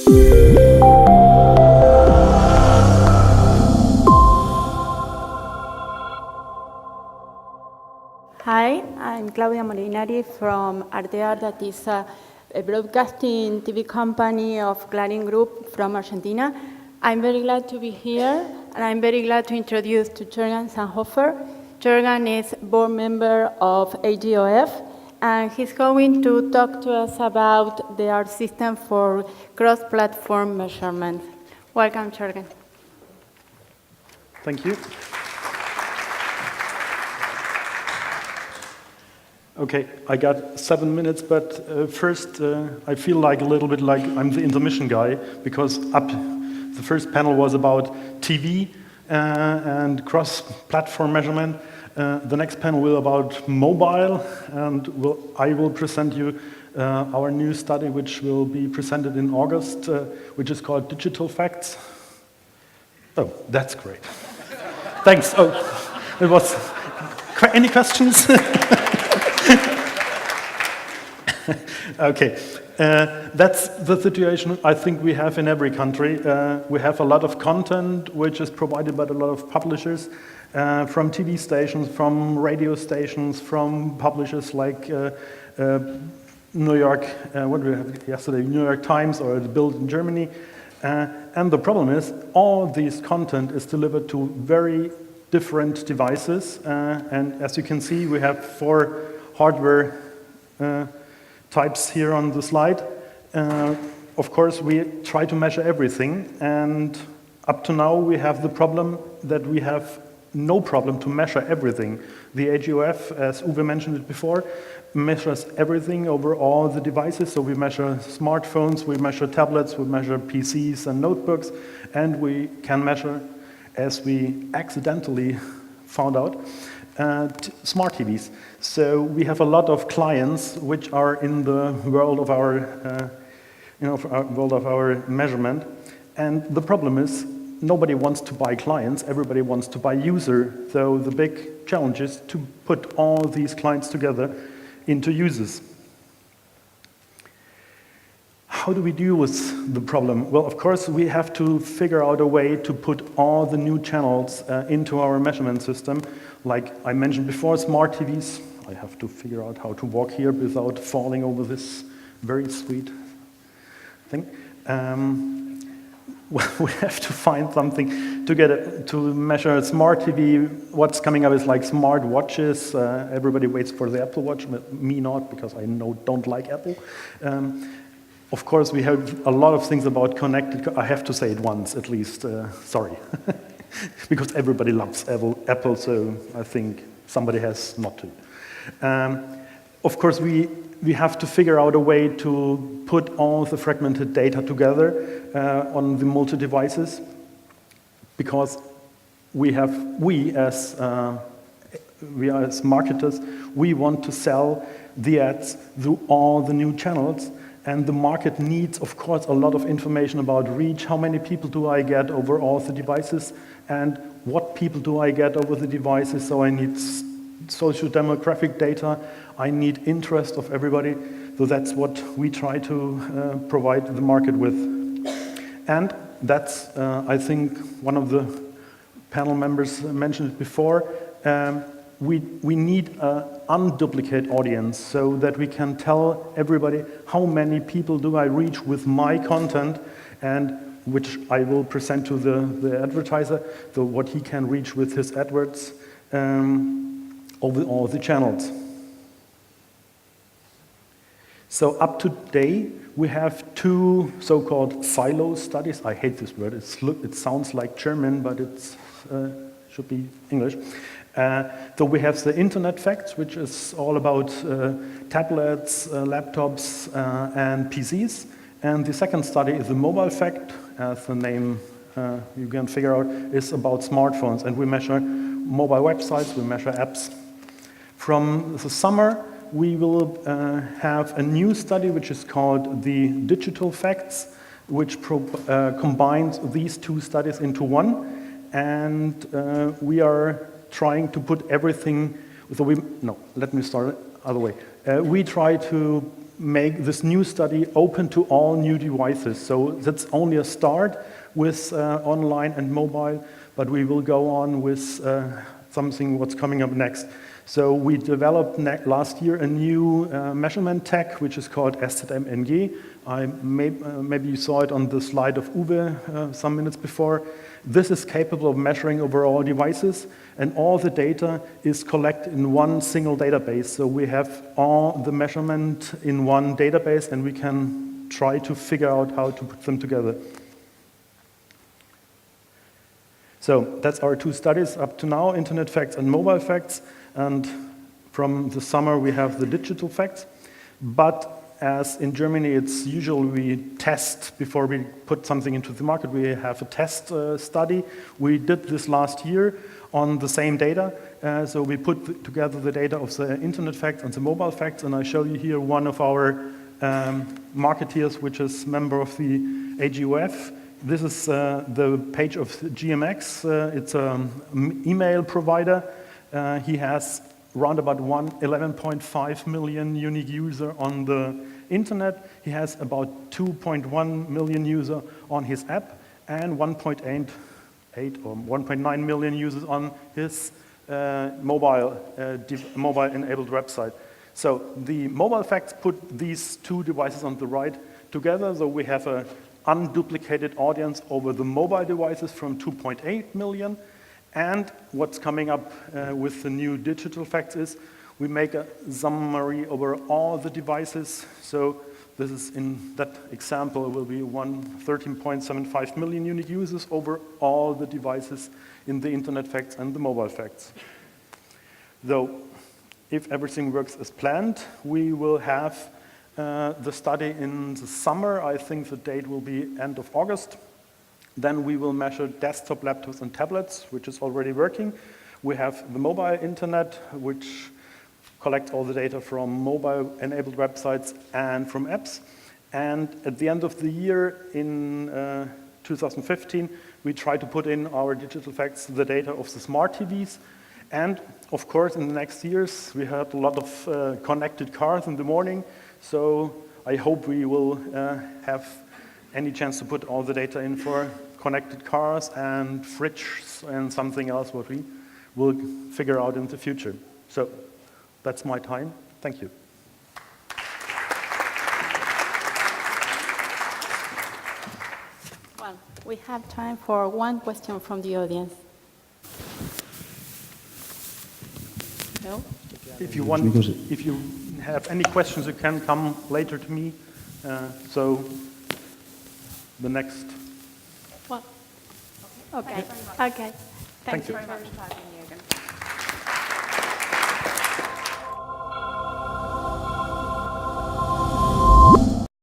Hi, I'm Claudia Molinari from ARTEAR, that is a broadcasting TV company of Clarín Group from Argentina. I'm very glad to be here, and I'm very glad to introduce to Jürgen Sandhöfer. Jürgen is board member of AGOF, and he's going to talk to us about the ART system for cross-platform measurement. Welcome, Jürgen. Thank you. Okay, I got 7 minutes, but first I feel like a little bit like I'm the intermission guy, because the first panel was about TV and cross-platform measurement. The next panel will about mobile, and I will present you our new study, which will be presented in August, which is called Digital Facts. Oh, that's great. Thanks. Oh, it was. Any questions? Okay, that's the situation I think we have in every country. We have a lot of content which is provided by a lot of publishers, from TV stations, from radio stations, from publishers like New York, what did we have yesterday, New York Times or the Bild in Germany. And the problem is all this content is delivered to very different devices. And as you can see, we have 4 hardware types here on the slide. Of course, we try to measure everything, and up to now we have the problem that we have no problem to measure everything. The AGOF, as Uwe mentioned it before, measures everything over all the devices. So we measure smartphones, we measure tablets, we measure PCs and notebooks, and we can measure, as we accidentally found out, smart TVs. So we have a lot of clients which are in the world of our, world of our measurement. And the problem is nobody wants to buy clients. Everybody wants to buy user. So the big challenge is to put all these clients together into users. How do we deal with the problem? Well, of course, we have to figure out a way to put all the new channels into our measurement system. Like I mentioned before, smart TVs. I have to figure out how to walk here without falling over this very sweet thing. Well, we have to find something to get it, to measure a smart TV. What's coming up is like smart watches. Everybody waits for the Apple Watch, but me not, because I don't like Apple. Of course, we have a lot of things about connected. I have to say it once, at least. Sorry. Because everybody loves Apple, so I think somebody has not to. Of course, we have to figure out a way to put all the fragmented data together on the multi-devices, because we as marketers, we want to sell the ads through all the new channels. And the market needs, of course, a lot of information about reach. How many people do I get over all the devices? And what people do I get over the devices? So I need social demographic data. I need interest of everybody. So that's what we try to provide the market with. And that's, I think, one of the panel members mentioned it before. We need an unduplicate audience so that we can tell everybody how many people do I reach with my content, and which I will present to the advertiser, so what he can reach with his AdWords over all the channels. So up to date, we have 2 so-called silo studies. I hate this word. It sounds like German, but it should be English. So we have the Internet Facts, which is all about tablets, laptops, and PCs. And the second study is the Mobile Fact, as the name you can figure out, is about smartphones. And we measure mobile websites, we measure apps. From the summer, we will have a new study which is called the Digital Facts, which combines these 2 studies into one. And we are trying to put everything, so let me start it the other way. We try to make this new study open to all new devices. So that's only a start with online and mobile, but we will go on with something what's coming up next. So we developed last year a new measurement tech, which is called SZMNG. Maybe you saw it on the slide of Uwe some minutes before. This is capable of measuring over all devices, and all the data is collected in one single database. So we have all the measurement in one database, and we can try to figure out how to put them together. So that's our two studies up to now, internet facts and mobile facts. And from the summer, we have the digital facts. But as in Germany, it's usually we test before we put something into the market. We have a test study. We did this last year on the same data. So we put together the data of the internet facts and the mobile facts. And I show you here one of our marketeers, which is member of the AGOF. This is the page of GMX. It's an email provider. He has around about 11.5 million unique users on the internet. He has about 2.1 million users on his app and 1.8 or 1.9 million users on his mobile-enabled website. So the mobile facts put these two devices on the right together. So we have an unduplicated audience over the mobile devices from 2.8 million. And what's coming up with the new digital facts is we make a summary over all the devices. So this is in that example, it will be 13.75 million unique users over all the devices in the internet facts and the mobile facts. Though, if everything works as planned, we will have the study in the summer. I think the date will be end of August. Then we will measure desktop, laptops, and tablets, which is already working. We have the mobile internet, which collects all the data from mobile-enabled websites and from apps. And at the end of the year, in 2015, we try to put in our digital facts the data of the smart TVs. And, of course, in the next years, we had a lot of connected cars in the morning. So I hope we will have any chance to put all the data in for connected cars and fridges and something else what we will figure out in the future. So that's my time. Thank you. Well, we have time for one question from the audience. No? If you want, if you have any questions, you can come later to me. So the next. Well, okay. Okay. Thank you. Very much for having you, Jürgen.